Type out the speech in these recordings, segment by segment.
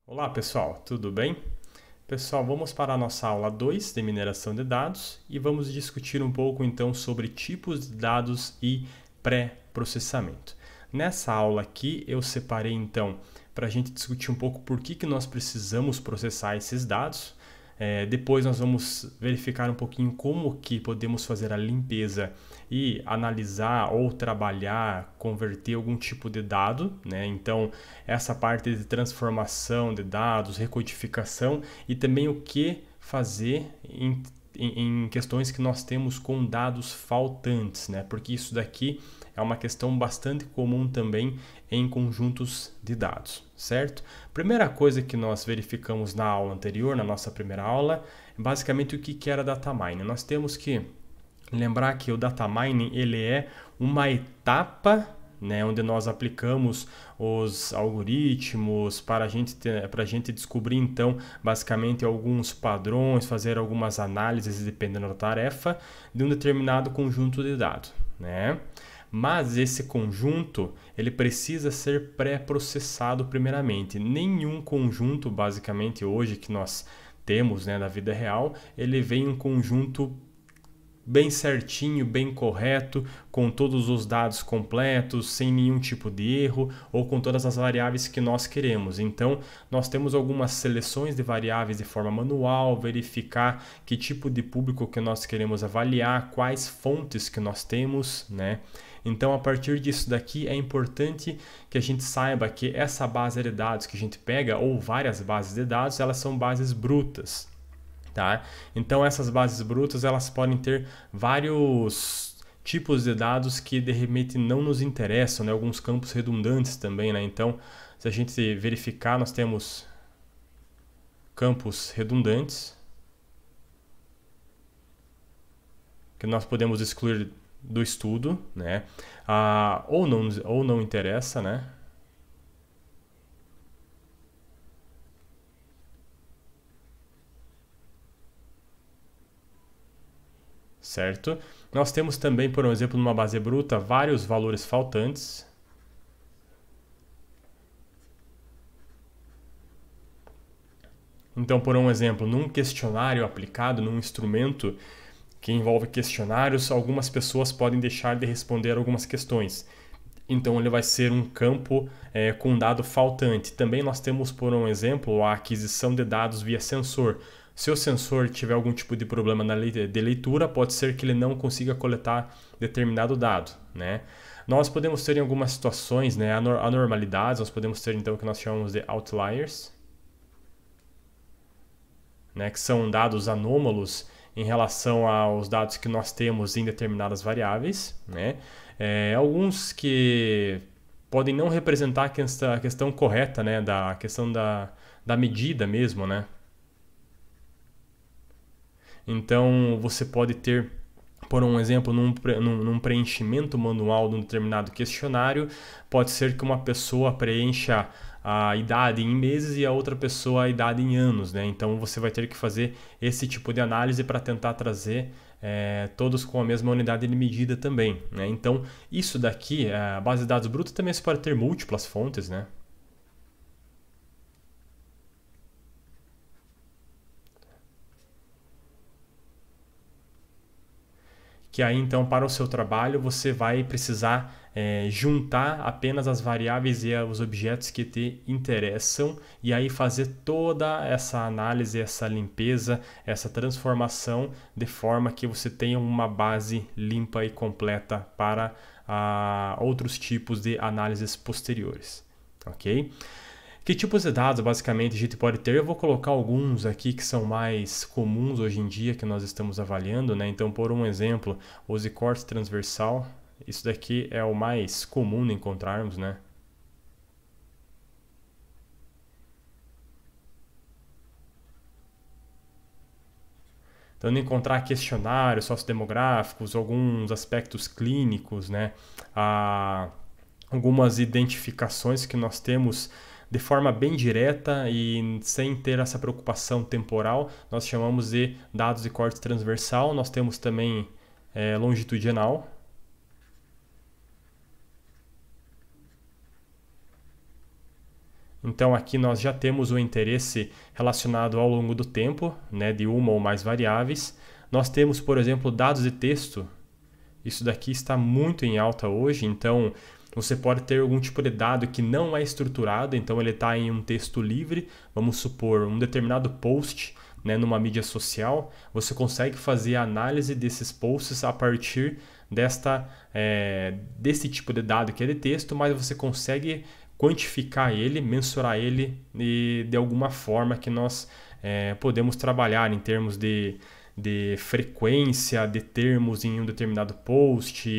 Olá pessoal, tudo bem? Pessoal, vamos para a nossa aula 2 de mineração de dados e vamos discutir um pouco então sobre tipos de dados e pré-processamento. Nessa aula aqui eu separei então para a gente discutir um pouco por que nós precisamos processar esses dados. Depois nós vamos verificar um pouquinho como que podemos fazer a limpeza e analisar ou trabalhar, converter algum tipo de dado, né? Então, essa parte de transformação de dados, recodificação e também o que fazer em questões que nós temos com dados faltantes, né? Porque isso daqui é uma questão bastante comum também em conjuntos de dados, certo? Primeira coisa que nós verificamos na aula anterior, na nossa primeira aula, é basicamente o que era data mining. Nós temos que lembrar que o data mining ele é uma etapa, né, onde nós aplicamos os algoritmos para a gente descobrir então basicamente alguns padrões, fazer algumas análises dependendo da tarefa de um determinado conjunto de dados, né? Mas esse conjunto ele precisa ser pré-processado primeiramente. Nenhum conjunto basicamente hoje que nós temos, né, na vida real, ele vem um conjunto bem certinho, bem correto, com todos os dados completos, sem nenhum tipo de erro ou com todas as variáveis que nós queremos. Então, nós temos algumas seleções de variáveis de forma manual, verificar que tipo de público que nós queremos avaliar, quais fontes que nós temos, né? Então, a partir disso daqui, é importante que a gente saiba que essa base de dados que a gente pega, ou várias bases de dados, elas são bases brutas. Tá? Então essas bases brutas elas podem ter vários tipos de dados que de repente não nos interessam, né? Alguns campos redundantes também, né? Então se a gente verificar nós temos campos redundantes que nós podemos excluir do estudo, né? Ou não interessa, né? Certo? Nós temos também, por exemplo, numa base bruta, vários valores faltantes. Então, por um exemplo, num questionário aplicado, num instrumento que envolve questionários, algumas pessoas podem deixar de responder algumas questões. Então, ele vai ser um campo com dado faltante. Também nós temos, por um exemplo, a aquisição de dados via sensor. Se o sensor tiver algum tipo de problema de leitura, pode ser que ele não consiga coletar determinado dado, né? Nós podemos ter em algumas situações, né, anormalidades, nós podemos ter então o que nós chamamos de outliers, né, que são dados anômalos em relação aos dados que nós temos em determinadas variáveis, né? Alguns que podem não representar a questão correta, né, da questão da medida mesmo, né? Então, você pode ter, por um exemplo, num preenchimento manual de um determinado questionário, pode ser que uma pessoa preencha a idade em meses e a outra pessoa a idade em anos, né? Então, você vai ter que fazer esse tipo de análise para tentar trazer todos com a mesma unidade de medida também, né? Então, isso daqui, a base de dados bruta também se pode ter múltiplas fontes, né? Que aí então para o seu trabalho você vai precisar juntar apenas as variáveis e os objetos que te interessam e aí fazer toda essa análise, essa limpeza, essa transformação de forma que você tenha uma base limpa e completa para outros tipos de análises posteriores, ok? Que tipos de dados basicamente a gente pode ter? Eu vou colocar alguns aqui que são mais comuns hoje em dia que nós estamos avaliando, né? Então, por um exemplo, o Z-corte transversal, isso daqui é o mais comum de encontrarmos, né? Então, encontrar questionários sociodemográficos, alguns aspectos clínicos, né? algumas identificações que nós temos de forma bem direta e sem ter essa preocupação temporal, nós chamamos de dados de corte transversal. Nós temos também longitudinal. Então aqui nós já temos o interesse relacionado ao longo do tempo, né, de uma ou mais variáveis. Nós temos, por exemplo, dados de texto. Isso daqui está muito em alta hoje, então você pode ter algum tipo de dado que não é estruturado, então ele está em um texto livre, vamos supor um determinado post, né, numa mídia social. Você consegue fazer a análise desses posts a partir desse tipo de dado que é de texto, mas você consegue quantificar ele, mensurar ele de alguma forma que nós podemos trabalhar em termos de frequência de termos em um determinado post,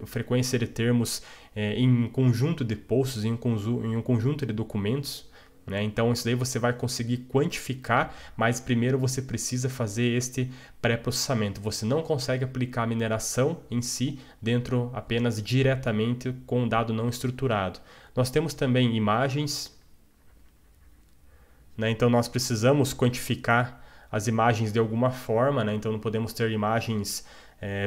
frequência de termos em um conjunto de posts, em um conjunto de documentos. Né? Então isso daí você vai conseguir quantificar, mas primeiro você precisa fazer este pré-processamento. Você não consegue aplicar a mineração em si dentro apenas diretamente com um dado não estruturado. Nós temos também imagens, né? Então nós precisamos quantificar as imagens de alguma forma, né? Então não podemos ter imagens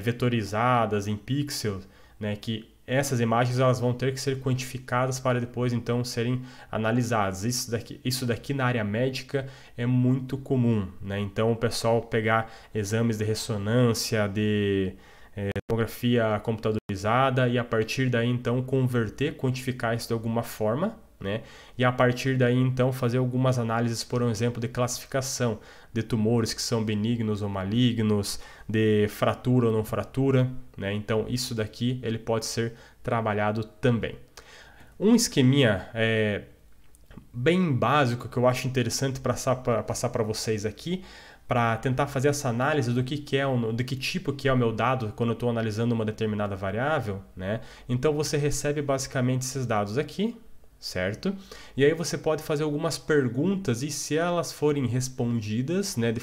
vetorizadas em pixels, né? Que essas imagens elas vão ter que ser quantificadas para depois então serem analisadas. Isso daqui na área médica é muito comum, né? Então o pessoal pegar exames de ressonância, de tomografia computadorizada e a partir daí então converter, quantificar isso de alguma forma, né? E a partir daí então fazer algumas análises, por exemplo, de classificação de tumores que são benignos ou malignos, de fratura ou não fratura, né? Então isso daqui ele pode ser trabalhado também. Um esqueminha bem básico que eu acho interessante passar para vocês aqui, para tentar fazer essa análise do que tipo que é o meu dado quando eu estou analisando uma determinada variável, né? Então você recebe basicamente esses dados aqui, certo? E aí você pode fazer algumas perguntas e se elas forem respondidas, né,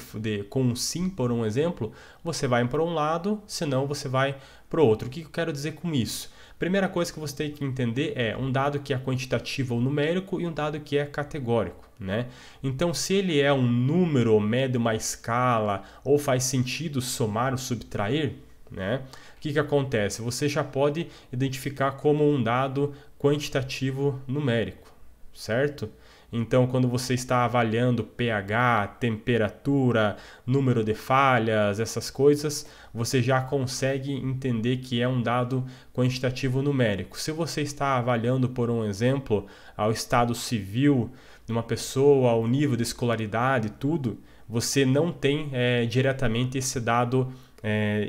com um sim, por um exemplo, você vai para um lado, senão você vai para o outro. O que eu quero dizer com isso? Primeira coisa que você tem que entender é um dado que é quantitativo ou numérico e um dado que é categórico, né? Então, se ele é um número, ou mede uma escala, ou faz sentido somar ou subtrair, né? O que acontece? Você já pode identificar como um dado quantitativo numérico, certo? Então, quando você está avaliando pH, temperatura, número de falhas, essas coisas, você já consegue entender que é um dado quantitativo numérico. Se você está avaliando, por um exemplo, o estado civil de uma pessoa, o nível de escolaridade, tudo, você não tem diretamente esse dado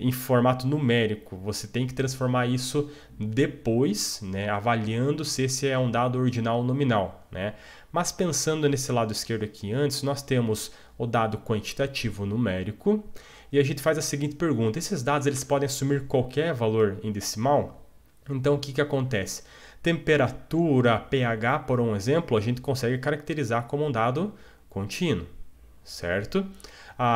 em formato numérico. Você tem que transformar isso depois, né, avaliando se esse é um dado ordinal ou nominal, né? Mas pensando nesse lado esquerdo aqui antes, nós temos o dado quantitativo numérico e a gente faz a seguinte pergunta: esses dados eles podem assumir qualquer valor em decimal? Então o que acontece? Temperatura, pH, por um exemplo, a gente consegue caracterizar como um dado contínuo, certo?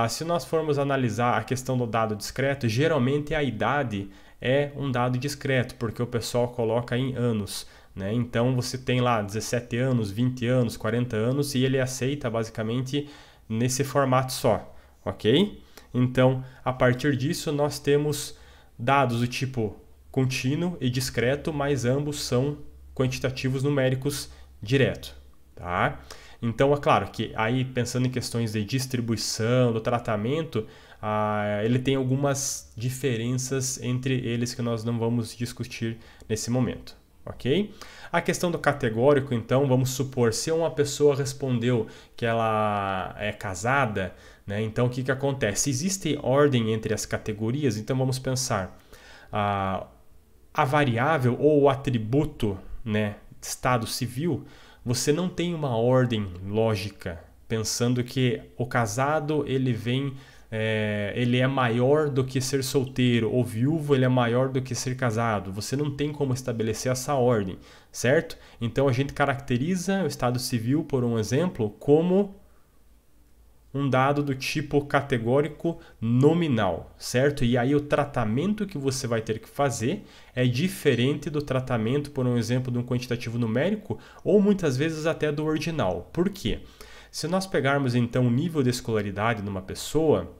Se nós formos analisar a questão do dado discreto, geralmente a idade é um dado discreto, porque o pessoal coloca em anos, né? Então você tem lá 17 anos, 20 anos, 40 anos e ele aceita basicamente nesse formato só, ok? Então, a partir disso, nós temos dados do tipo contínuo e discreto, mas ambos são quantitativos numéricos direto, tá? Então, é claro que aí, pensando em questões de distribuição, do tratamento, ele tem algumas diferenças entre eles que nós não vamos discutir nesse momento, ok? A questão do categórico, então, vamos supor, se uma pessoa respondeu que ela é casada, né? Então, o que acontece? Existe ordem entre as categorias? Então, vamos pensar, a variável ou o atributo, né, estado civil, você não tem uma ordem lógica, pensando que o casado ele é maior do que ser solteiro, ou viúvo ele é maior do que ser casado. Você não tem como estabelecer essa ordem, certo? Então a gente caracteriza o estado civil, por um exemplo, como um dado do tipo categórico nominal, certo? E aí o tratamento que você vai ter que fazer é diferente do tratamento, por um exemplo, de um quantitativo numérico ou muitas vezes até do ordinal. Por quê? Se nós pegarmos então o nível de escolaridade numa pessoa,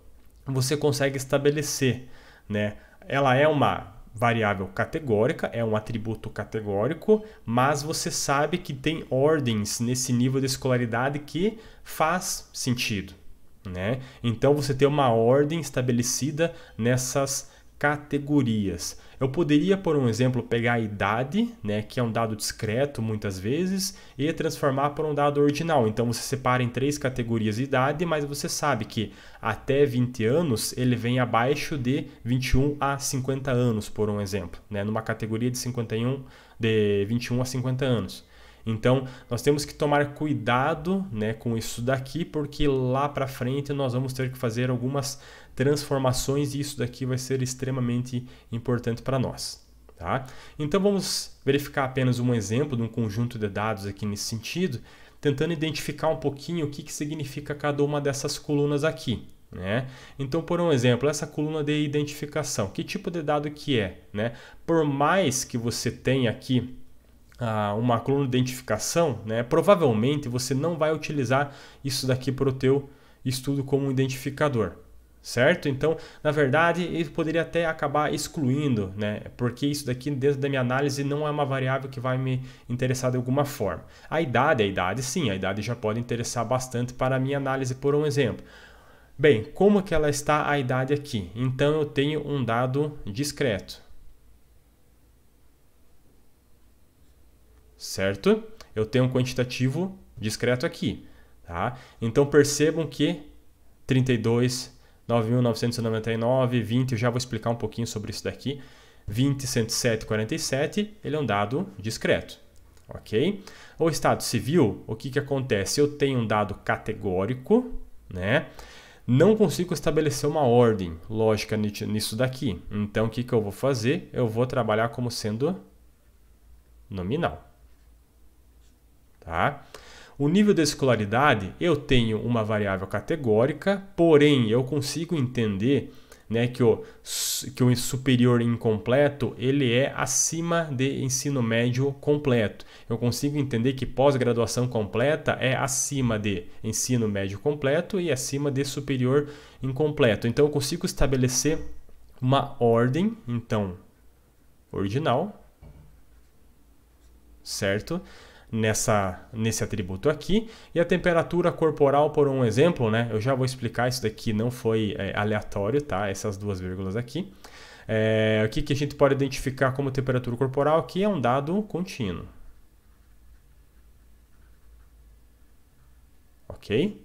você consegue estabelecer, né? Ela é uma variável categórica, é um atributo categórico, mas você sabe que tem ordens nesse nível de escolaridade que faz sentido, né? Então você tem uma ordem estabelecida nessas categorias. Eu poderia, por um exemplo, pegar a idade, né, que é um dado discreto muitas vezes, e transformar por um dado ordinal. Então você separa em 3 categorias de idade, mas você sabe que até 20 anos ele vem abaixo de 21 a 50 anos, por um exemplo, né, numa categoria de 21 a 50 anos. Então, nós temos que tomar cuidado, né, com isso daqui, porque lá para frente nós vamos ter que fazer algumas transformações e isso daqui vai ser extremamente importante para nós. Tá? Então, vamos verificar apenas um exemplo de um conjunto de dados aqui nesse sentido, tentando identificar um pouquinho o que significa cada uma dessas colunas aqui. Né? Então, por um exemplo, essa coluna de identificação, que tipo de dado que é? Né? Por mais que você tenha aqui uma coluna de identificação, né, provavelmente você não vai utilizar isso daqui para o teu estudo como um identificador, certo? Então, na verdade, ele poderia até acabar excluindo, né, porque isso daqui dentro da minha análise não é uma variável que vai me interessar de alguma forma. A idade sim, a idade já pode interessar bastante para a minha análise, por um exemplo. Bem, como que ela está a idade aqui? Então, eu tenho um dado discreto. Certo? Eu tenho um quantitativo discreto aqui. Tá? Então percebam que 32, 9.999, 20, eu já vou explicar um pouquinho sobre isso daqui. 20, 107, 47, ele é um dado discreto. Ok? O estado civil, o que acontece? Eu tenho um dado categórico, né? Não consigo estabelecer uma ordem lógica nisso daqui. Então o que eu vou fazer? Eu vou trabalhar como sendo nominal. Tá? O nível de escolaridade, eu tenho uma variável categórica, porém eu consigo entender, né, que o superior incompleto ele é acima de ensino médio completo. Eu consigo entender que pós-graduação completa é acima de ensino médio completo e acima de superior incompleto. Então eu consigo estabelecer uma ordem, então, ordinal, certo? Nesse atributo aqui, e a temperatura corporal, por um exemplo, né? Eu já vou explicar, isso daqui não foi aleatório, tá? Essas duas vírgulas aqui. O que a gente pode identificar como temperatura corporal aqui é um dado contínuo. Ok?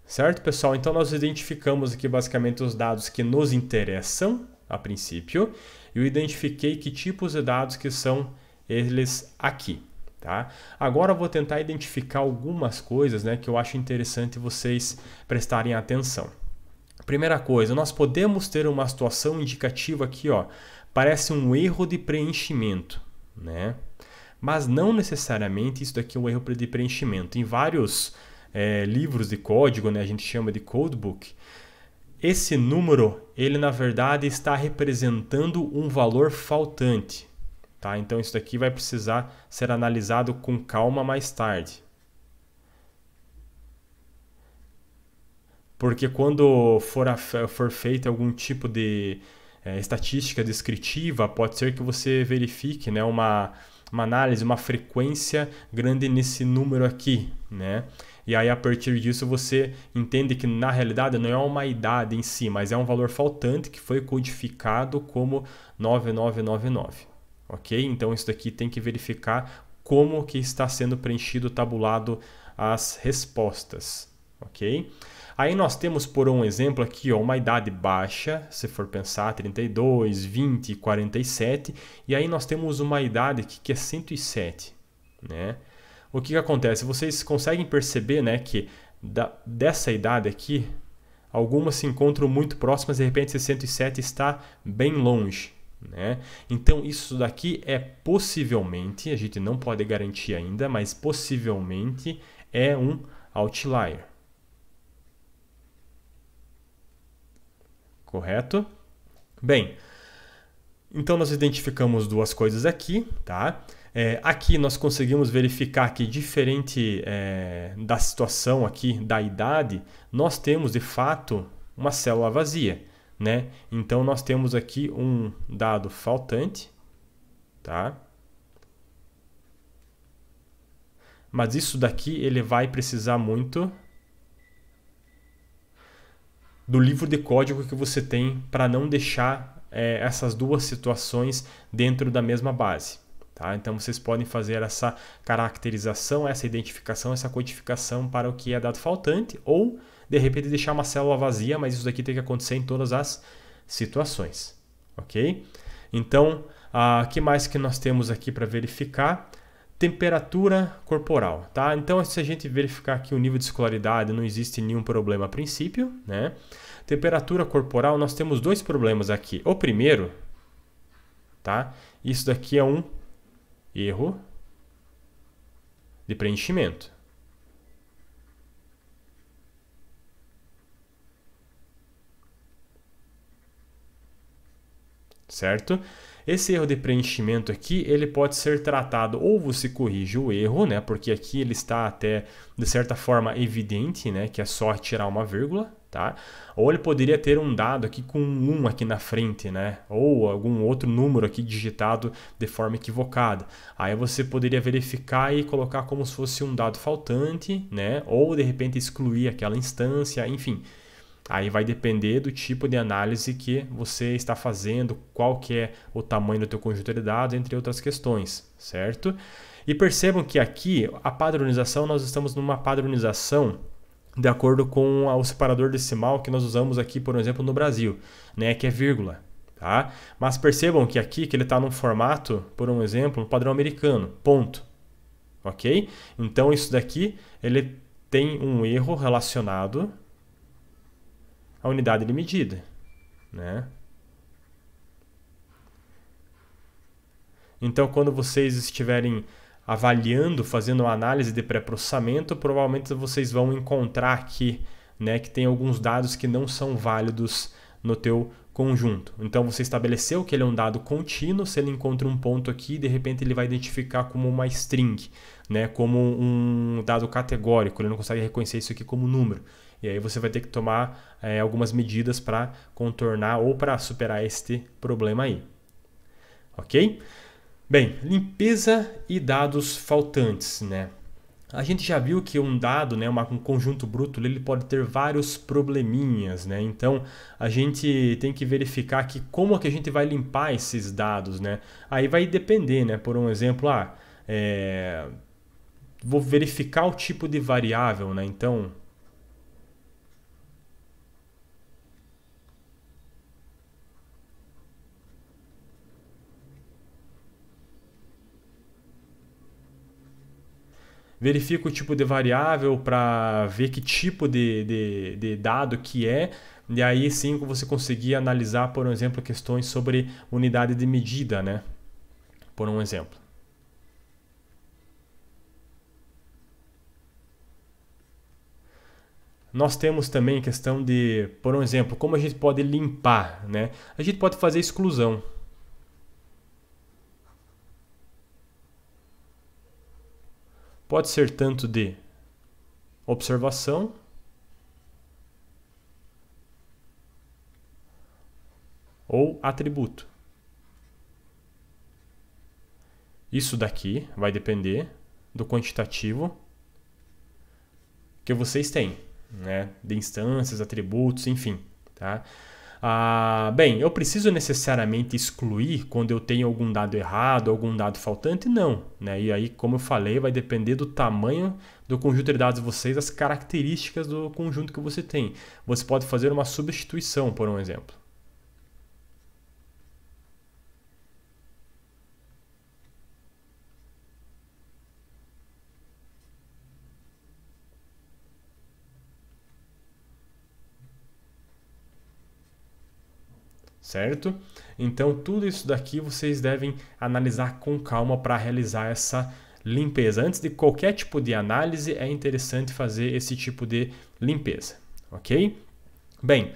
Certo, pessoal? Então, nós identificamos aqui basicamente os dados que nos interessam, a princípio, e eu identifiquei que tipos de dados que são eles aqui. Tá? Agora eu vou tentar identificar algumas coisas, né, que eu acho interessante vocês prestarem atenção. Primeira coisa, nós podemos ter uma situação indicativa aqui, ó, parece um erro de preenchimento, né? Mas não necessariamente isso daqui é um erro de preenchimento. Em vários livros de código, né, a gente chama de codebook, esse número, ele na verdade está representando um valor faltante. Tá? Então isso daqui vai precisar ser analisado com calma mais tarde. Porque quando for feita algum tipo de estatística descritiva, pode ser que você verifique, né, uma análise, uma frequência grande nesse número aqui, né? E aí a partir disso você entende que na realidade não é uma idade em si, mas é um valor faltante que foi codificado como 9999. Ok? Então isso daqui tem que verificar como que está sendo preenchido, tabulado as respostas. Ok? Aí nós temos, por um exemplo aqui, ó, uma idade baixa, se for pensar, 32, 20, 47. E aí nós temos uma idade aqui que é 107. Né? O que acontece? Vocês conseguem perceber, né, que dessa idade aqui, algumas se encontram muito próximas, de repente esse 107 está bem longe. Né? Então isso daqui é possivelmente, a gente não pode garantir ainda, mas possivelmente é um outlier. correto? Bem, então nós identificamos duas coisas aqui, tá? Aqui nós conseguimos verificar que diferente da situação aqui da idade, nós temos de fato uma célula vazia, né? Então nós temos aqui um dado faltante, tá? Mas isso daqui ele vai precisar muito do livro de código que você tem para não deixar essas duas situações dentro da mesma base. Tá? Então vocês podem fazer essa caracterização, essa identificação, essa codificação para o que é dado faltante, ou de repente deixar uma célula vazia, mas isso daqui tem que acontecer em todas as situações. Ok? Então, o que mais que nós temos aqui para verificar? Temperatura corporal, tá? Então, se a gente verificar aqui o nível de escolaridade, não existe nenhum problema a princípio, né? Temperatura corporal, nós temos dois problemas aqui. O primeiro, tá? Isso daqui é um erro de preenchimento. Certo? Esse erro de preenchimento aqui, ele pode ser tratado, ou você corrige o erro, né? Porque aqui ele está até, de certa forma, evidente, né? Que é só tirar uma vírgula, tá? Ou ele poderia ter um dado aqui com um 1 aqui na frente, né? Ou algum outro número aqui digitado de forma equivocada. Aí você poderia verificar e colocar como se fosse um dado faltante, né? Ou, de repente, excluir aquela instância, enfim. Aí vai depender do tipo de análise que você está fazendo, qual que é o tamanho do teu conjunto de dados, entre outras questões, certo? E percebam que aqui a padronização, nós estamos numa padronização de acordo com o separador decimal que nós usamos aqui, por exemplo, no Brasil, né, que é vírgula. Tá? Mas percebam que aqui que ele está num formato, por um exemplo, no padrão americano, ponto. Ok? Então isso daqui ele tem um erro relacionado a unidade de medida, né? Então, quando vocês estiverem avaliando, fazendo uma análise de pré-processamento, provavelmente vocês vão encontrar aqui, né, que tem alguns dados que não são válidos no teu conjunto. Então, você estabeleceu que ele é um dado contínuo, se ele encontra um ponto aqui, de repente ele vai identificar como uma string, né, como um dado categórico, ele não consegue reconhecer isso aqui como número. E aí você vai ter que tomar algumas medidas para contornar ou para superar este problema aí. Ok? Bem, limpeza e dados faltantes, né? A gente já viu que um dado, né, um conjunto bruto, ele pode ter vários probleminhas, né? Então a gente tem que verificar aqui como que a gente vai limpar esses dados, né? Aí vai depender, né? Por um exemplo, vou verificar o tipo de variável, né? Então verifica o tipo de variável para ver que tipo de dado que é, e aí sim você conseguir analisar, por exemplo, questões sobre unidade de medida, né? Por um exemplo. Nós temos também questão de, por um exemplo, como a gente pode limpar, né? A gente pode fazer exclusão. Pode ser tanto de observação ou atributo. Isso daqui vai depender do quantitativo que vocês têm, né? De instâncias, atributos, enfim. Tá? Bem, eu preciso necessariamente excluir quando eu tenho algum dado errado, algum dado faltante? Não. Né? E aí, como eu falei, vai depender do tamanho do conjunto de dados de vocês, das características do conjunto que você tem. Você pode fazer uma substituição, por um exemplo. Certo? Então, tudo isso daqui vocês devem analisar com calma para realizar essa limpeza. Antes de qualquer tipo de análise, é interessante fazer esse tipo de limpeza, ok? Bem,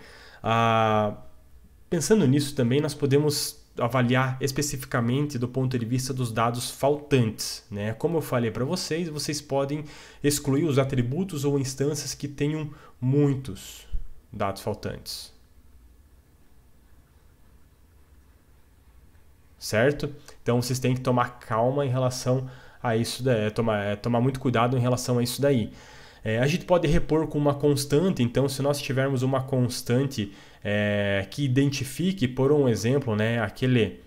Pensando nisso também, nós podemos avaliar especificamente do ponto de vista dos dados faltantes, né? Como eu falei para vocês, vocês podem excluir os atributos ou instâncias que tenham muitos dados faltantes. Certo? Então vocês têm que tomar calma em relação a isso, tomar muito cuidado em relação a isso daí. A gente pode repor com uma constante, então se nós tivermos uma constante que identifique, por um exemplo, né, aquele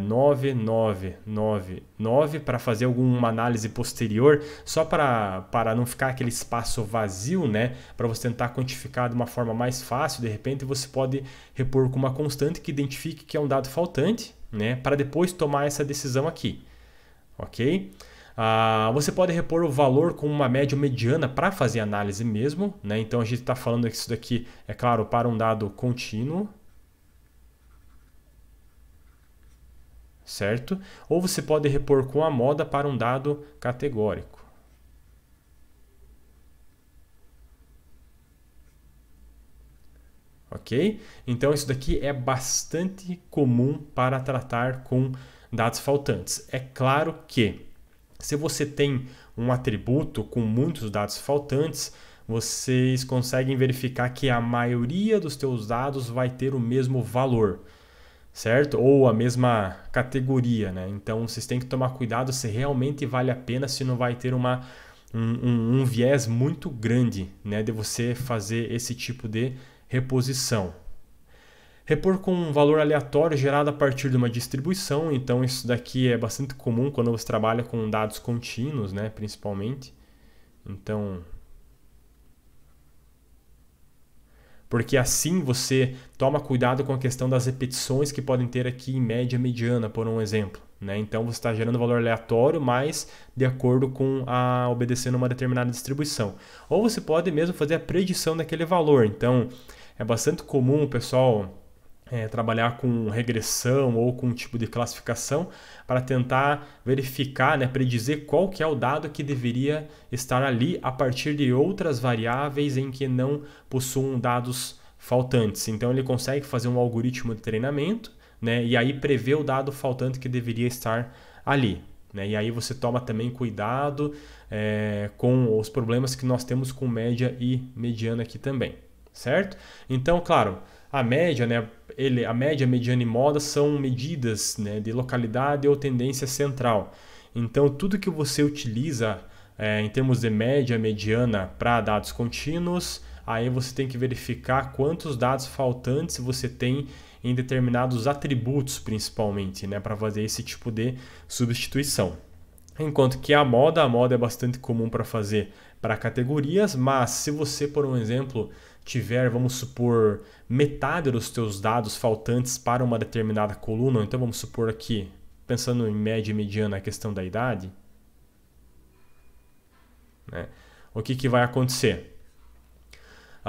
9999 para fazer alguma análise posterior, só para não ficar aquele espaço vazio, né, para você tentar quantificar de uma forma mais fácil, de repente você pode repor com uma constante que identifique que é um dado faltante, né, para depois tomar essa decisão aqui, ok? Você pode repor o valor com uma média ou mediana para fazer análise mesmo, né? Então a gente está falando que isso daqui, é claro, para um dado contínuo, certo? Ou você pode repor com a moda para um dado categórico. Ok? Então isso daqui é bastante comum para tratar com dados faltantes. É claro que se você tem um atributo com muitos dados faltantes, vocês conseguem verificar que a maioria dos teus dados vai ter o mesmo valor, certo? Ou a mesma categoria, né? Então vocês têm que tomar cuidado se realmente vale a pena, se não vai ter um viés muito grande, né, de você fazer esse tipo de reposição. Repor com um valor aleatório gerado a partir de uma distribuição, então isso daqui é bastante comum quando você trabalha com dados contínuos, né, principalmente. Então, porque assim você toma cuidado com a questão das repetições que podem ter aqui em média mediana, por um exemplo, né? Então você está gerando valor aleatório, mas de acordo com obedecendo uma determinada distribuição. Ou você pode mesmo fazer a predição daquele valor. Então é bastante comum o pessoal trabalhar com regressão ou com um tipo de classificação para tentar verificar, né, predizer qual que é o dado que deveria estar ali a partir de outras variáveis em que não possuam dados faltantes. Então ele consegue fazer um algoritmo de treinamento, né, e aí prever o dado faltante que deveria estar ali, né, e aí você toma também cuidado com os problemas que nós temos com média e mediana aqui também, certo? Então, claro, a média, né, a média, mediana e moda são medidas, né, de localidade ou tendência central. Então, tudo que você utiliza em termos de média, mediana para dados contínuos, aí você tem que verificar quantos dados faltantes você tem em determinados atributos, principalmente, né, para fazer esse tipo de substituição. Enquanto que a moda é bastante comum para fazer para categorias, mas se você, por um exemplo, tiver, vamos supor, metade dos teus dados faltantes para uma determinada coluna, então vamos supor aqui, pensando em média e mediana, a questão da idade, né? O que vai acontecer?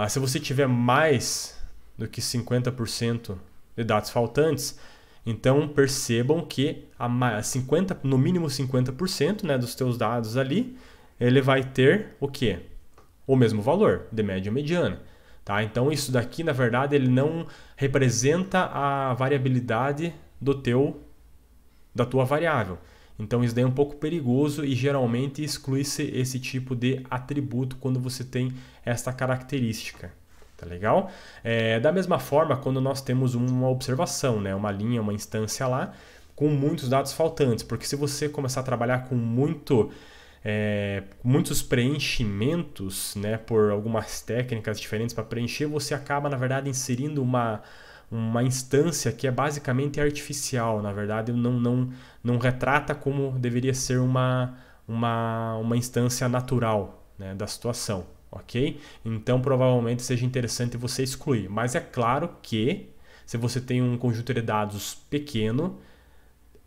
Se você tiver mais do que 50% de dados faltantes, então percebam que no mínimo 50%, né, dos teus dados ali, ele vai ter o quê? O mesmo valor de média e mediana. Tá? Então isso daqui, na verdade, ele não representa a variabilidade da tua variável. Então isso daí é um pouco perigoso e geralmente exclui-se esse tipo de atributo quando você tem esta característica. Tá legal? Da mesma forma, quando nós temos uma observação, né, uma linha, uma instância lá, com muitos dados faltantes, porque se você começar a trabalhar com muitos preenchimentos, né, por algumas técnicas diferentes para preencher, você acaba, na verdade, inserindo uma instância que é basicamente artificial. Na verdade, não retrata como deveria ser uma instância natural, né, da situação. Ok? Então, provavelmente seja interessante você excluir. Mas é claro que, se você tem um conjunto de dados pequeno,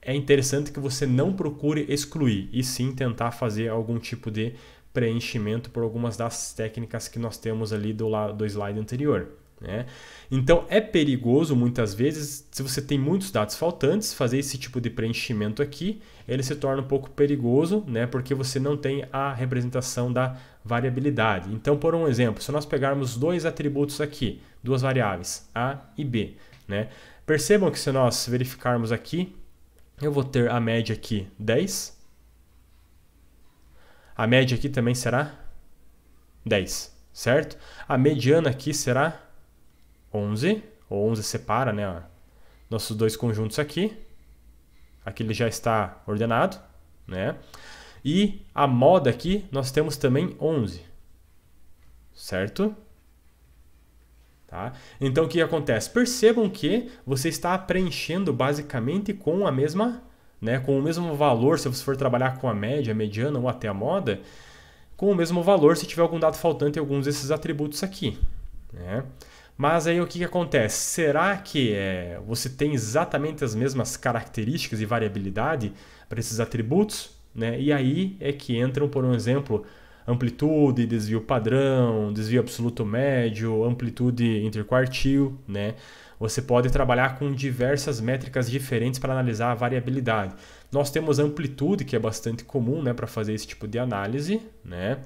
é interessante que você não procure excluir, e sim tentar fazer algum tipo de preenchimento por algumas das técnicas que nós temos ali do slide anterior, né? Então, é perigoso muitas vezes, se você tem muitos dados faltantes, fazer esse tipo de preenchimento aqui, ele se torna um pouco perigoso, né? Porque você não tem a representação da variabilidade. Então, por um exemplo, se nós pegarmos dois atributos aqui, duas variáveis, A e B, né? Percebam que se nós verificarmos aqui, eu vou ter a média aqui 10. A média aqui também será 10, certo? A mediana aqui será 11. O 11 separa, né, nossos dois conjuntos aqui. Aqui ele já está ordenado, né? E a moda aqui nós temos também 11, certo? Tá? Então o que acontece? Percebam que você está preenchendo basicamente com a mesma, né, com o mesmo valor, se você for trabalhar com a média, a mediana ou até a moda, com o mesmo valor se tiver algum dado faltante em alguns desses atributos aqui, né? Mas aí o que acontece? Será que você tem exatamente as mesmas características e variabilidade para esses atributos, né? E aí é que entram, por um exemplo, amplitude, desvio padrão, desvio absoluto médio, amplitude interquartil, né? Você pode trabalhar com diversas métricas diferentes para analisar a variabilidade. Nós temos amplitude, que é bastante comum, né, para fazer esse tipo de análise, né?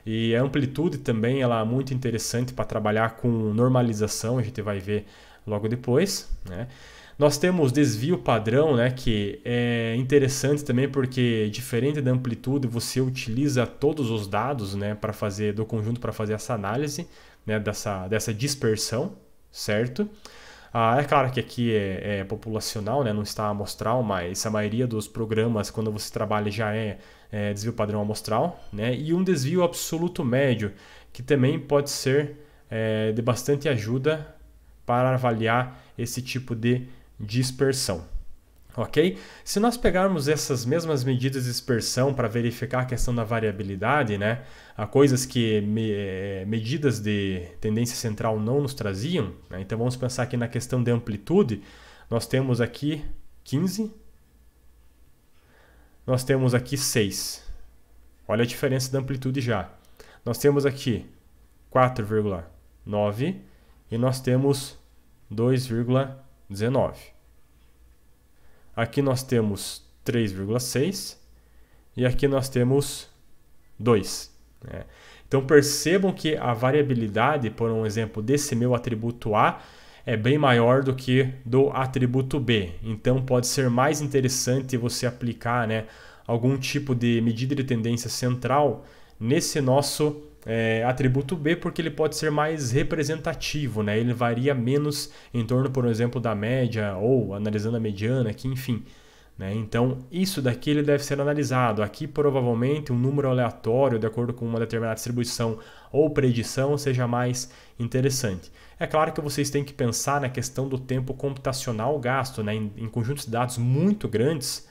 E a amplitude também ela é muito interessante para trabalhar com normalização, a gente vai ver logo depois, né? Nós temos desvio padrão, né, que é interessante também porque diferente da amplitude você utiliza todos os dados, né, para fazer do conjunto para fazer essa análise, né, dessa dispersão, certo? É claro que aqui é populacional, né, não está amostral, mas a maioria dos programas quando você trabalha já é desvio padrão amostral, né, e um desvio absoluto médio que também pode ser de bastante ajuda para avaliar esse tipo de dispersão, ok? Se nós pegarmos essas mesmas medidas de dispersão para verificar a questão da variabilidade, né, a coisas que medidas de tendência central não nos traziam, né, então vamos pensar aqui na questão de amplitude, nós temos aqui 15, nós temos aqui 6, olha a diferença da amplitude já, nós temos aqui 4,9 e nós temos 2,19. Aqui nós temos 3,6 e aqui nós temos 2. Né? Então percebam que a variabilidade, por um exemplo, desse meu atributo A é bem maior do que do atributo B. Então pode ser mais interessante você aplicar, né, algum tipo de medida de tendência central nesse nosso atributo B, porque ele pode ser mais representativo, né? Ele varia menos em torno, por exemplo, da média ou analisando a mediana aqui, enfim. Né? Então, isso daqui ele deve ser analisado. Aqui, provavelmente, um número aleatório, de acordo com uma determinada distribuição ou predição, seja mais interessante. É claro que vocês têm que pensar na questão do tempo computacional gasto, né? Em conjuntos de dados muito grandes.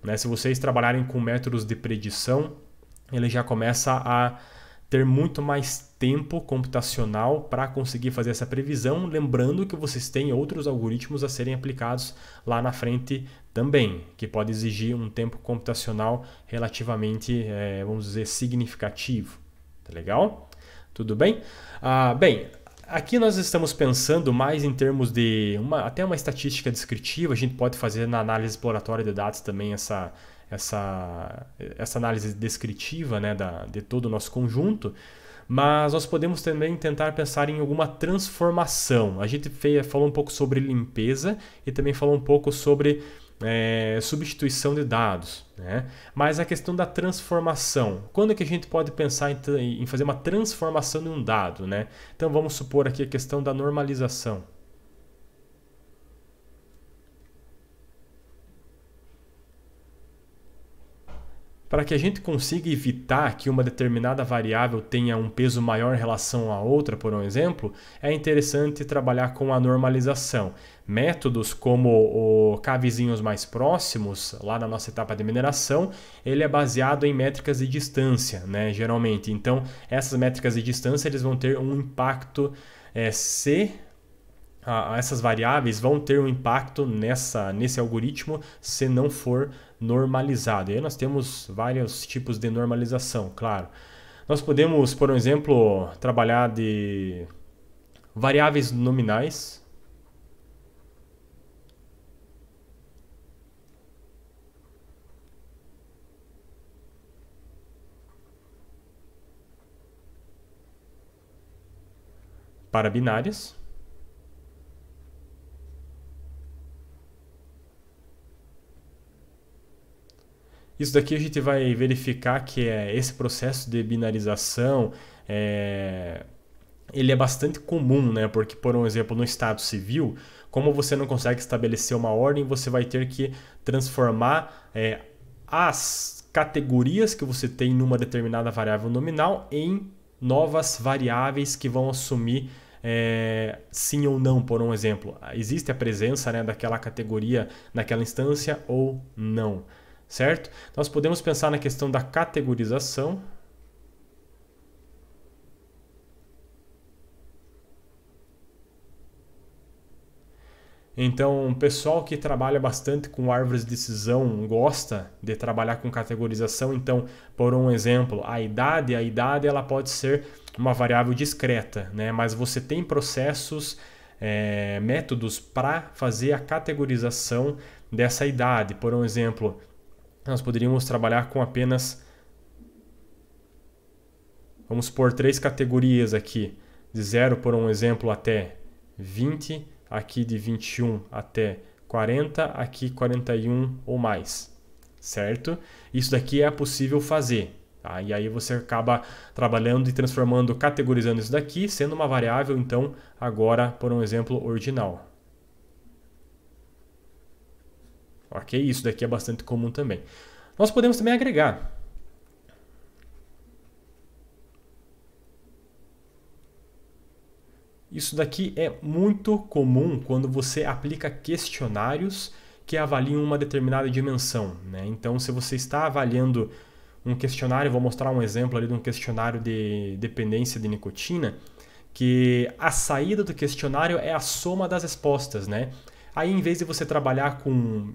Né? Se vocês trabalharem com métodos de predição, ele já começa a ter muito mais tempo computacional para conseguir fazer essa previsão, lembrando que vocês têm outros algoritmos a serem aplicados lá na frente também, que pode exigir um tempo computacional relativamente, vamos dizer, significativo. Tá legal? Tudo bem? Bem, aqui nós estamos pensando mais em termos de até uma estatística descritiva, a gente pode fazer na análise exploratória de dados também essa análise descritiva, né, de todo o nosso conjunto, mas nós podemos também tentar pensar em alguma transformação. A gente falou um pouco sobre limpeza e também falou um pouco sobre substituição de dados, né? Mas a questão da transformação, quando é que a gente pode pensar em fazer uma transformação de um dado, né? Então vamos supor aqui a questão da normalização. Para que a gente consiga evitar que uma determinada variável tenha um peso maior em relação à outra, por um exemplo, é interessante trabalhar com a normalização. Métodos como o K-vizinhos mais próximos, lá na nossa etapa de mineração, ele é baseado em métricas de distância, né, geralmente. Então, essas métricas de distância eles vão ter um impacto essas variáveis vão ter um impacto nesse algoritmo se não for normalizado. E aí nós temos vários tipos de normalização, claro. Nós podemos, por exemplo, trabalhar de variáveis nominais. Para binárias. Isso daqui a gente vai verificar que esse processo de binarização ele é bastante comum, né? Porque, por um exemplo, no Estado Civil, como você não consegue estabelecer uma ordem, você vai ter que transformar as categorias que você tem numa determinada variável nominal em novas variáveis que vão assumir sim ou não, por um exemplo. Existe a presença, né, daquela categoria naquela instância ou não, certo? Nós podemos pensar na questão da categorização. Então, o pessoal que trabalha bastante com árvores de decisão gosta de trabalhar com categorização. Então, por um exemplo, a idade ela pode ser uma variável discreta, né? Mas você tem processos, métodos para fazer a categorização dessa idade. Por um exemplo, nós poderíamos trabalhar com apenas, vamos por 3 categorias aqui, de 0, por um exemplo, até 20, aqui de 21 até 40, aqui 41 ou mais, certo? Isso daqui é possível fazer, tá? E aí você acaba trabalhando e transformando, categorizando isso daqui, sendo uma variável, então, agora, por um exemplo, ordinal. Ok? Isso daqui é bastante comum também. Nós podemos também agregar. Isso daqui é muito comum quando você aplica questionários que avaliam uma determinada dimensão, né? Então, se você está avaliando um questionário, vou mostrar um exemplo ali de um questionário de dependência de nicotina, que a saída do questionário é a soma das respostas, né? Aí, em vez de você trabalhar com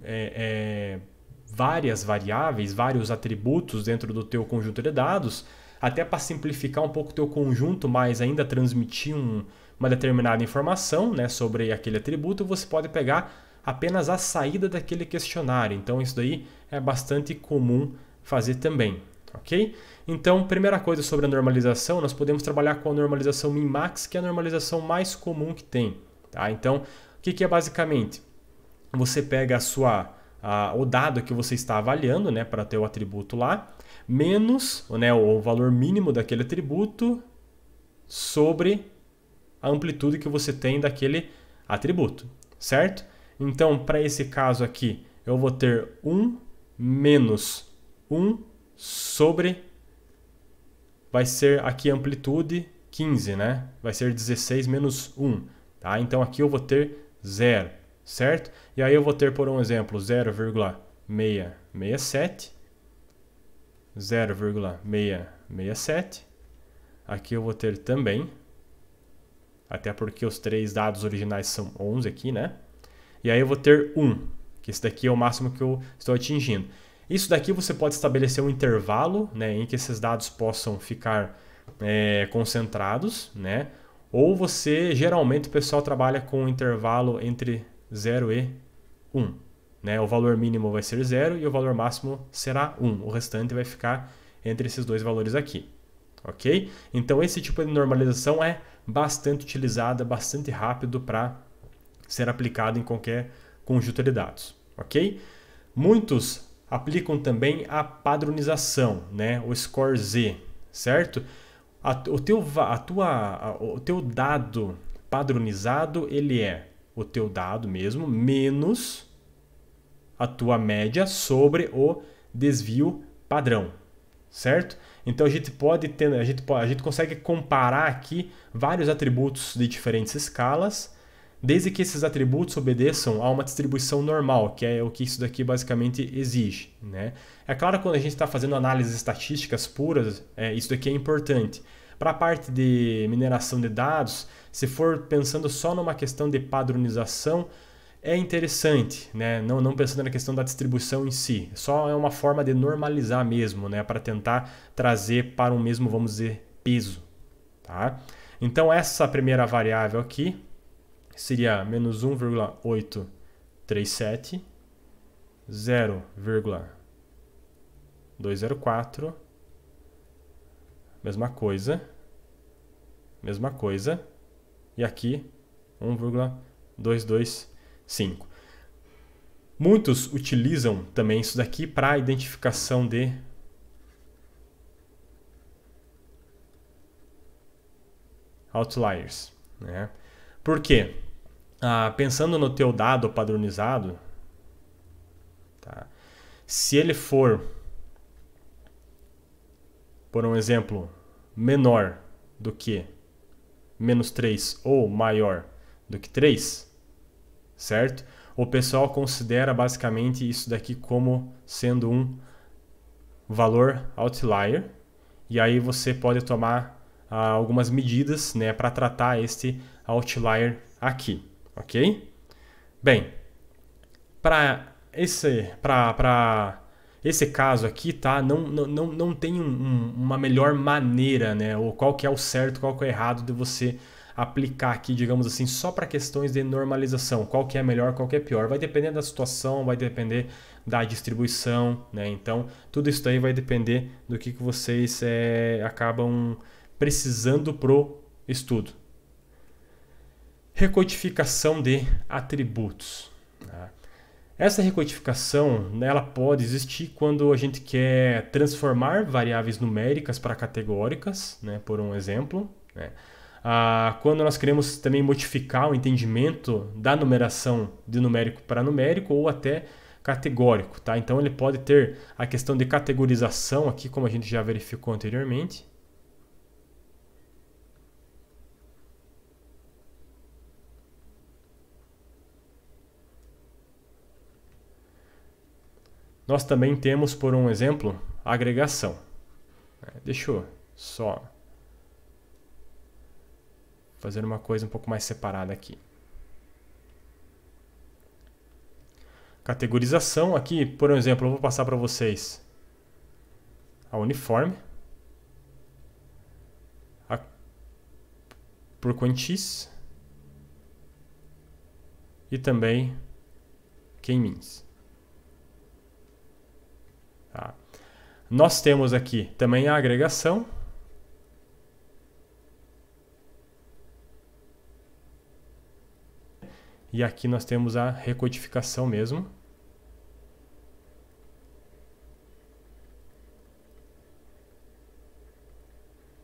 várias variáveis, vários atributos dentro do teu conjunto de dados, até para simplificar um pouco o teu conjunto, mas ainda transmitir uma determinada informação, né, sobre aquele atributo, você pode pegar apenas a saída daquele questionário. Então, isso daí é bastante comum fazer também, ok? Então, primeira coisa sobre a normalização, nós podemos trabalhar com a normalização min-max, que é a normalização mais comum que tem, tá? Então, o que é basicamente? Você pega o dado que você está avaliando, né, para ter o atributo lá, menos, né, o valor mínimo daquele atributo sobre a amplitude que você tem daquele atributo, certo? Então, para esse caso aqui, eu vou ter 1 menos 1 sobre, vai ser aqui a amplitude 15, né? Vai ser 16 menos 1, tá? Então, aqui eu vou ter 0, certo? E aí eu vou ter, por um exemplo, 0,667, 0,667. Aqui eu vou ter também, até porque os 3 dados originais são 11 aqui, né? E aí eu vou ter 1, que esse daqui é o máximo que eu estou atingindo. Isso daqui você pode estabelecer um intervalo, né, em que esses dados possam ficar concentrados, né? Ou você, geralmente o pessoal trabalha com um intervalo entre 0 e 1. Né? O valor mínimo vai ser 0 e o valor máximo será 1. O restante vai ficar entre esses dois valores aqui. Ok? Então esse tipo de normalização é bastante utilizada, bastante rápido para ser aplicado em qualquer conjunto de dados. Ok? Muitos aplicam também a padronização, né? O score Z, certo? O teu dado padronizado, ele é o teu dado mesmo, menos a tua média sobre o desvio padrão, certo? Então a gente consegue comparar aqui vários atributos de diferentes escalas, desde que esses atributos obedeçam a uma distribuição normal, que é o que isso daqui basicamente exige, né? É claro que quando a gente está fazendo análises estatísticas puras, isso daqui é importante. Para a parte de mineração de dados, se for pensando só numa questão de padronização, é interessante, né? Não pensando na questão da distribuição em si. Só é uma forma de normalizar mesmo, né? Para tentar trazer para um mesmo, vamos dizer, peso. Tá? Então essa primeira variável aqui seria menos 1,837, 0,204, mesma coisa, e aqui 1,225. Muitos utilizam também isso daqui para identificação de outliers, né? Por quê? Pensando no teu dado padronizado, tá? Se ele for, por um exemplo, menor do que menos 3 ou maior do que 3, certo? O pessoal considera basicamente isso daqui como sendo um valor outlier, e aí você pode tomar algumas medidas, né, para tratar este outlier aqui, ok? Bem, para esse caso aqui, tá? Não tem uma melhor maneira, né? Ou qual que é o certo, qual que é o errado de você aplicar aqui, digamos assim, só para questões de normalização. Qual que é melhor, qual que é pior. Vai depender da situação, vai depender da distribuição, né? Então, tudo isso aí vai depender do que vocês acabam precisando pro estudo. Recodificação de atributos. Tá? Essa recodificação, ela pode existir quando a gente quer transformar variáveis numéricas para categóricas, né, por um exemplo, né? Quando nós queremos também modificar o entendimento da numeração de numérico para numérico ou até categórico, tá? Então ele pode ter a questão de categorização aqui, como a gente já verificou anteriormente. Nós também temos, por um exemplo, a agregação. Deixa eu só fazer uma coisa um pouco mais separada aqui. Categorização, aqui, por exemplo, eu vou passar para vocês a uniforme, por quantis e também k-means. Tá. Nós temos aqui também a agregação. E aqui nós temos a recodificação mesmo.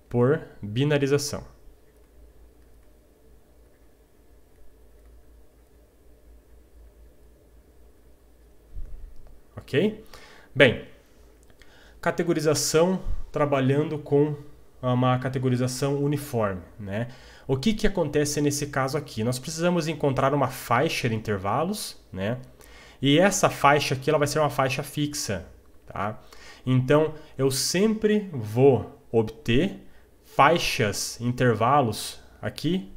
Por binarização. Ok? Bem, categorização trabalhando com uma categorização uniforme, né? O que acontece nesse caso aqui? Nós precisamos encontrar uma faixa de intervalos, né? E essa faixa aqui ela vai ser uma faixa fixa, tá? Então, eu sempre vou obter faixas, intervalos aqui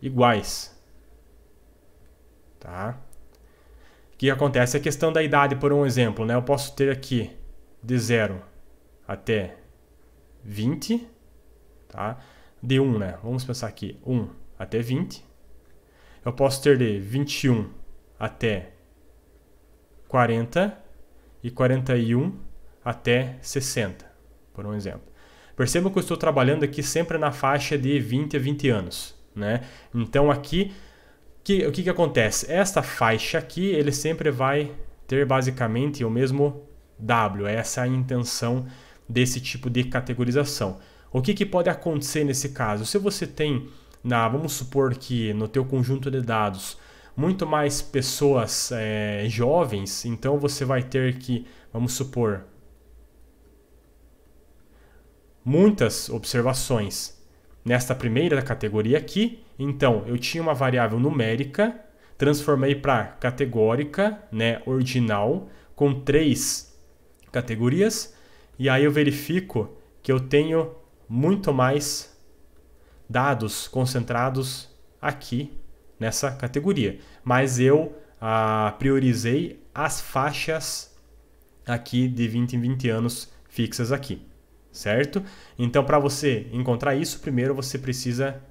iguais, tá? O que acontece? A questão da idade, por um exemplo, né? Eu posso ter aqui de 0 até 20, tá? De 1, né? Vamos pensar aqui, 1 até 20. Eu posso ter de 21 até 40 e 41 até 60, por um exemplo. Percebam que eu estou trabalhando aqui sempre na faixa de 20 a 20 anos, né? Então aqui, o que acontece? Esta faixa aqui, ele sempre vai ter basicamente o mesmo W, essa é a intenção desse tipo de categorização. O que pode acontecer nesse caso? Se você tem, vamos supor que no teu conjunto de dados, muito mais pessoas jovens, então você vai ter que, vamos supor, muitas observações nesta primeira categoria aqui. Então, eu tinha uma variável numérica, transformei para categórica, né, ordinal, com 3 categorias, e aí eu verifico que eu tenho muito mais dados concentrados aqui nessa categoria. Mas eu priorizei as faixas aqui de 20 em 20 anos fixas aqui, certo? Então, para você encontrar isso, primeiro você precisa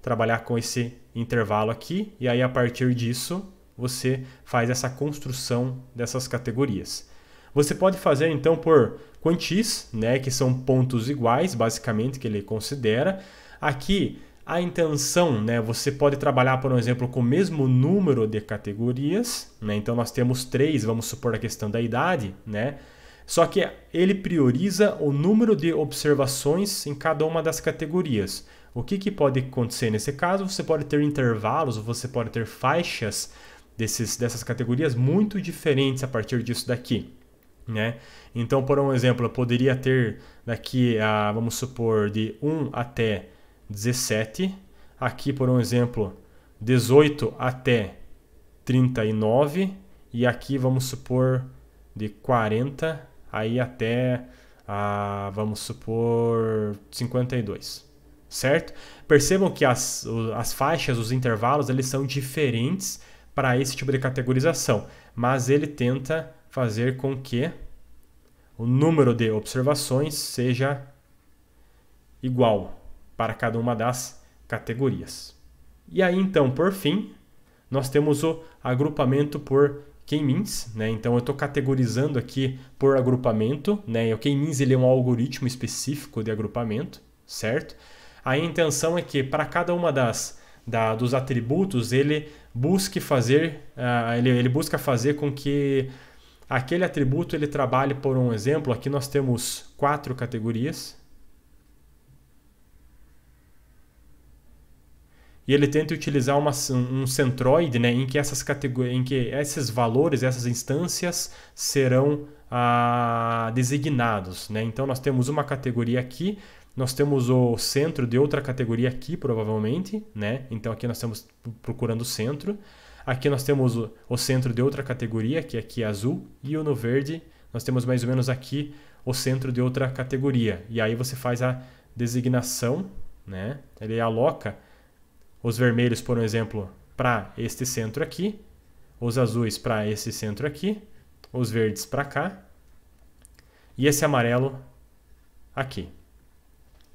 trabalhar com esse intervalo aqui, e aí a partir disso você faz essa construção dessas categorias. Você pode fazer então por quantis, né, que são pontos iguais, basicamente, que ele considera. Aqui a intenção, né, você pode trabalhar, por exemplo, com o mesmo número de categorias, né? Então nós temos 3, vamos supor a questão da idade, né? Só que ele prioriza o número de observações em cada uma das categorias. O que pode acontecer nesse caso? Você pode ter intervalos, você pode ter faixas dessas categorias muito diferentes a partir disso daqui, né? Então, por um exemplo, eu poderia ter daqui, vamos supor, de 1 até 17. Aqui, por um exemplo, 18 até 39. E aqui, vamos supor, de 40 aí até, vamos supor, 52. Certo? Percebam que as faixas, os intervalos, eles são diferentes para esse tipo de categorização, mas ele tenta fazer com que o número de observações seja igual para cada uma das categorias. E aí, então, por fim, nós temos o agrupamento por K-means, né? Então eu estou categorizando aqui por agrupamento, né? O K-means ele é um algoritmo específico de agrupamento, certo? A intenção é que para cada uma dos atributos ele busque fazer, ele busca fazer com que aquele atributo ele trabalhe, por um exemplo, aqui nós temos 4 categorias. E ele tenta utilizar um centroide, né, em que esses valores, essas instâncias serão designados, né? Então nós temos uma categoria aqui, nós temos o centro de outra categoria aqui, provavelmente, né? Então aqui nós estamos procurando o centro. Aqui nós temos o centro de outra categoria, que aqui é azul, e no verde nós temos mais ou menos aqui o centro de outra categoria. E aí você faz a designação, né? Ele aloca os vermelhos, por exemplo, para este centro aqui, os azuis para esse centro aqui, os verdes para cá e esse amarelo aqui.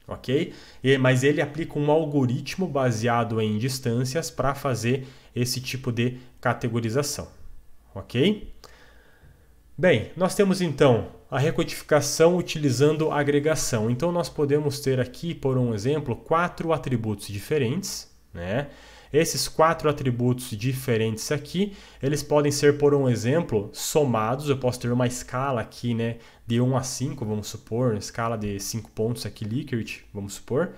Ok? Mas ele aplica um algoritmo baseado em distâncias para fazer esse tipo de categorização. Ok? Bem, nós temos então a recodificação utilizando agregação. Então nós podemos ter aqui, por um exemplo, 4 atributos diferentes, né? Esses 4 atributos diferentes aqui, eles podem ser, por um exemplo, somados. Eu posso ter uma escala aqui, né, de 1 a 5, vamos supor, escala de 5 pontos aqui, Likert, vamos supor.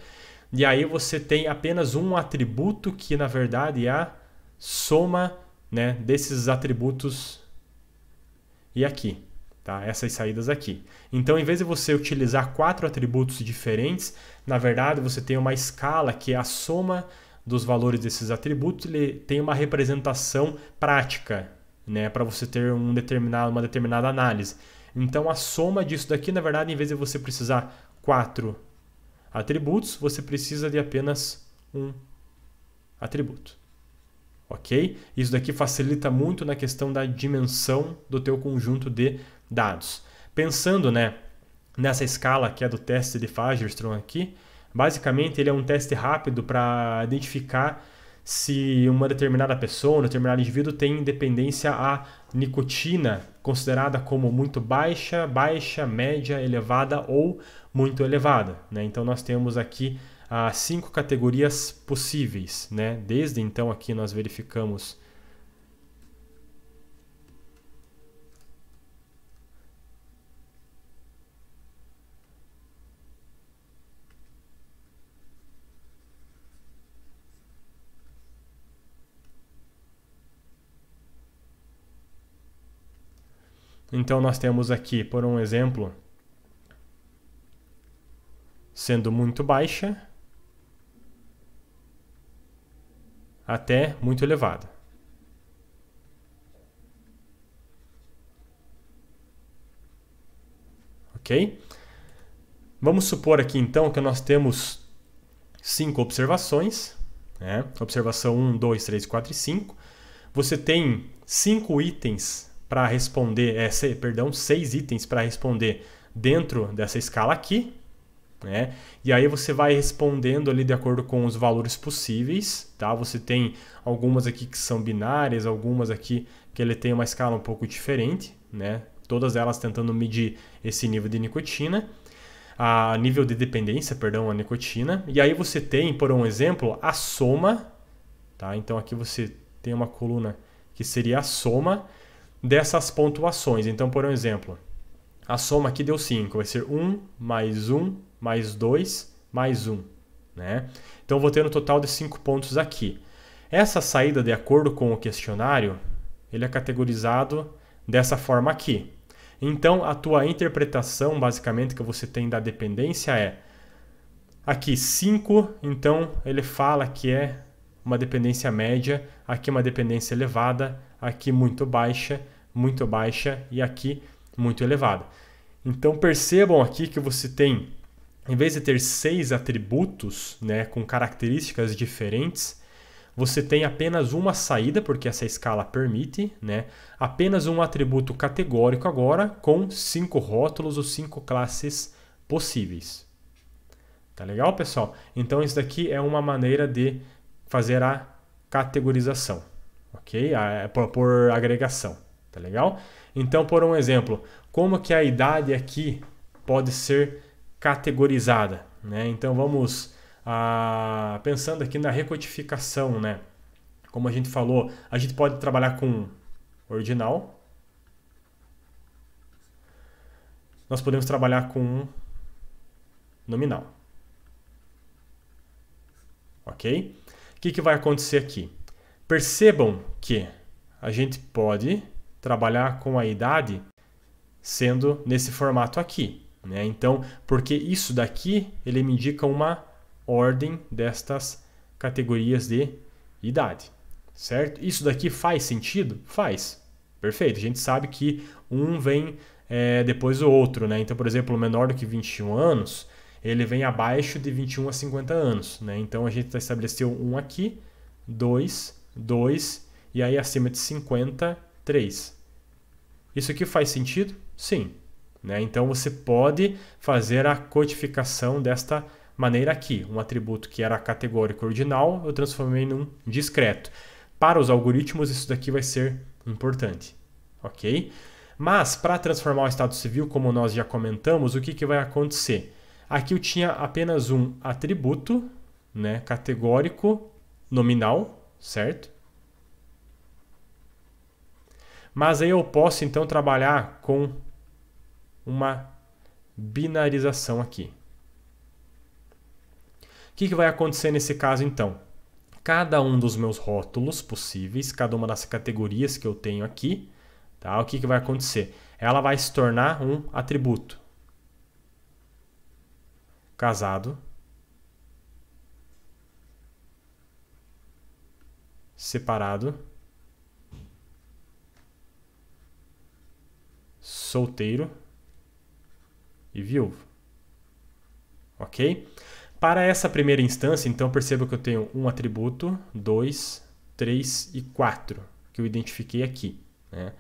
E aí você tem apenas um atributo que, na verdade, é a soma, né, desses atributos e aqui, tá? Essas saídas aqui. Então, em vez de você utilizar 4 atributos diferentes, na verdade, você tem uma escala que é a soma dos valores desses atributos. Ele tem uma representação prática, né, para você ter uma determinada análise. Então a soma disso daqui, na verdade, em vez de você precisar 4 atributos, você precisa de apenas um atributo. Ok? Isso daqui facilita muito na questão da dimensão do teu conjunto de dados. Pensando, né, nessa escala que é do teste de Fagerström aqui, basicamente, ele é um teste rápido para identificar se uma determinada pessoa, um determinado indivíduo tem dependência à nicotina, considerada como muito baixa, média, elevada ou muito elevada, né? Então, nós temos aqui 5 categorias possíveis, né? Desde então, aqui nós verificamos Então, nós temos aqui, por um exemplo, sendo muito baixa até muito elevada. Ok? Vamos supor aqui, então, que nós temos 5 observações, né? Observação 1, 2, 3, 4 e 5. Você tem 5 itens para responder, 6 itens para responder dentro dessa escala aqui, né? E aí você vai respondendo ali de acordo com os valores possíveis, tá? Você tem algumas aqui que são binárias, algumas aqui que ele tem uma escala um pouco diferente, né? Todas elas tentando medir esse nível de nicotina. a nível de dependência, perdão, a nicotina. E aí você tem, por um exemplo, a soma, tá? Então aqui você tem uma coluna que seria a soma dessas pontuações. Então, por um exemplo, a soma aqui deu 5, vai ser 1 mais 2 mais 1, né? Então eu vou ter um total de 5 pontos aqui. Essa saída, de acordo com o questionário, ele é categorizado dessa forma aqui. Então a tua interpretação, basicamente, que você tem da dependência é aqui 5, então ele fala que é uma dependência média, aqui uma dependência elevada, aqui muito baixa e aqui muito elevada. Então percebam aqui que você tem, em vez de ter 6 atributos, né, com características diferentes, você tem apenas uma saída, porque essa escala permite, né, apenas um atributo categórico agora, com 5 rótulos ou 5 classes possíveis. Tá legal, pessoal? Então isso daqui é uma maneira de fazer a categorização, ok? Por agregação, tá legal? Então, por um exemplo, como que a idade aqui pode ser categorizada, né? Então vamos pensando aqui na recodificação, né? Como a gente falou, a gente pode trabalhar com ordinal. Nós podemos trabalhar com nominal. Ok? O que vai acontecer aqui? Percebam que a gente pode trabalhar com a idade sendo nesse formato aqui, né? Então, porque isso daqui ele me indica uma ordem destas categorias de idade, certo? Isso daqui faz sentido? Faz. Perfeito. A gente sabe que um vem depois do outro, né? Então, por exemplo, menor do que 21 anos, ele vem abaixo de 21 a 50 anos, né? Então a gente estabeleceu 1 aqui, 2 e aí acima de 50, 3. Isso aqui faz sentido? Sim. Né? Então você pode fazer a codificação desta maneira aqui. Um atributo que era categórico ordinal, eu transformei num discreto. Para os algoritmos, isso daqui vai ser importante. Ok? Mas para transformar o estado civil, como nós já comentamos, o que vai acontecer? Aqui eu tinha apenas um atributo, né, categórico nominal, certo? Mas aí eu posso então trabalhar com uma binarização aqui. O que vai acontecer nesse caso então? Cada um dos meus rótulos possíveis, cada uma das categorias que eu tenho aqui, tá? O que vai acontecer? Ela vai se tornar um atributo. Casado, separado, solteiro e viúvo. Ok? Para essa primeira instância, então, perceba que eu tenho um atributo, 2, 3 e 4, que eu identifiquei aqui, né?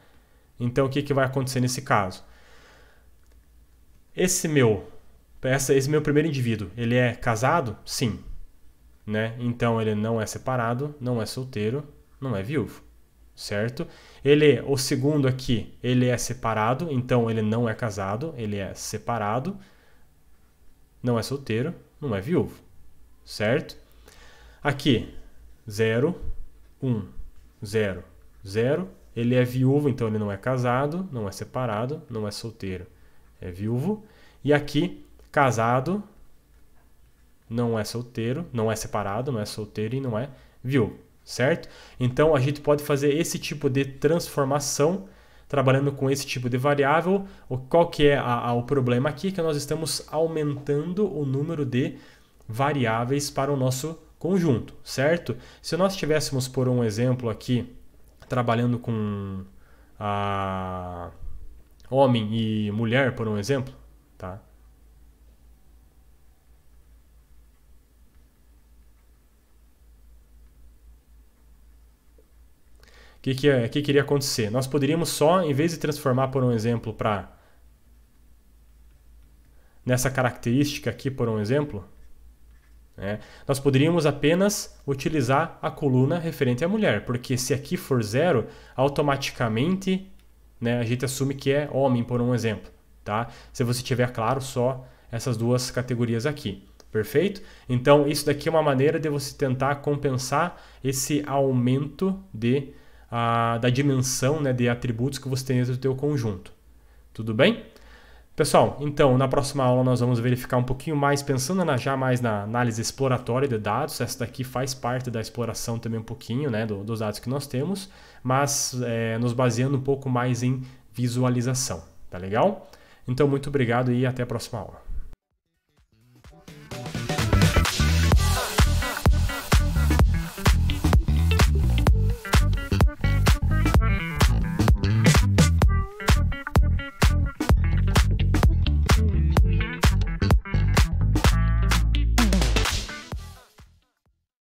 Então, o que vai acontecer nesse caso? Esse meu primeiro indivíduo, ele é casado? Sim. Né? Então, ele não é separado, não é solteiro, não é viúvo. Certo? O segundo aqui, ele é separado, então ele não é casado, ele é separado, não é solteiro, não é viúvo. Certo? Aqui, 0, 1, 0, 0. Ele é viúvo, então ele não é casado, não é separado, não é solteiro, é viúvo. E aqui, casado, não é solteiro, não é separado, não é solteiro e não é viúvo, certo? Então a gente pode fazer esse tipo de transformação trabalhando com esse tipo de variável. Qual que é o problema aqui? Que nós estamos aumentando o número de variáveis para o nosso conjunto, certo? Se nós tivéssemos, por um exemplo aqui, trabalhando com homem e mulher, por um exemplo, tá? O que iria acontecer? Nós poderíamos só, em vez de transformar, por um exemplo, nessa característica aqui, por um exemplo, né, nós poderíamos apenas utilizar a coluna referente à mulher, porque se aqui for 0, automaticamente, né, a gente assume que é homem, por um exemplo. Tá? Se você tiver, claro, só essas duas categorias aqui. Perfeito? Então, isso daqui é uma maneira de você tentar compensar esse aumento da dimensão, né, de atributos que você tem dentro do teu conjunto. Tudo bem? Pessoal, então, na próxima aula nós vamos verificar um pouquinho mais, pensando já mais na análise exploratória de dados. Essa daqui faz parte da exploração também um pouquinho, né, dos dados que nós temos, mas nos baseando um pouco mais em visualização. Tá legal? Então, muito obrigado e até a próxima aula.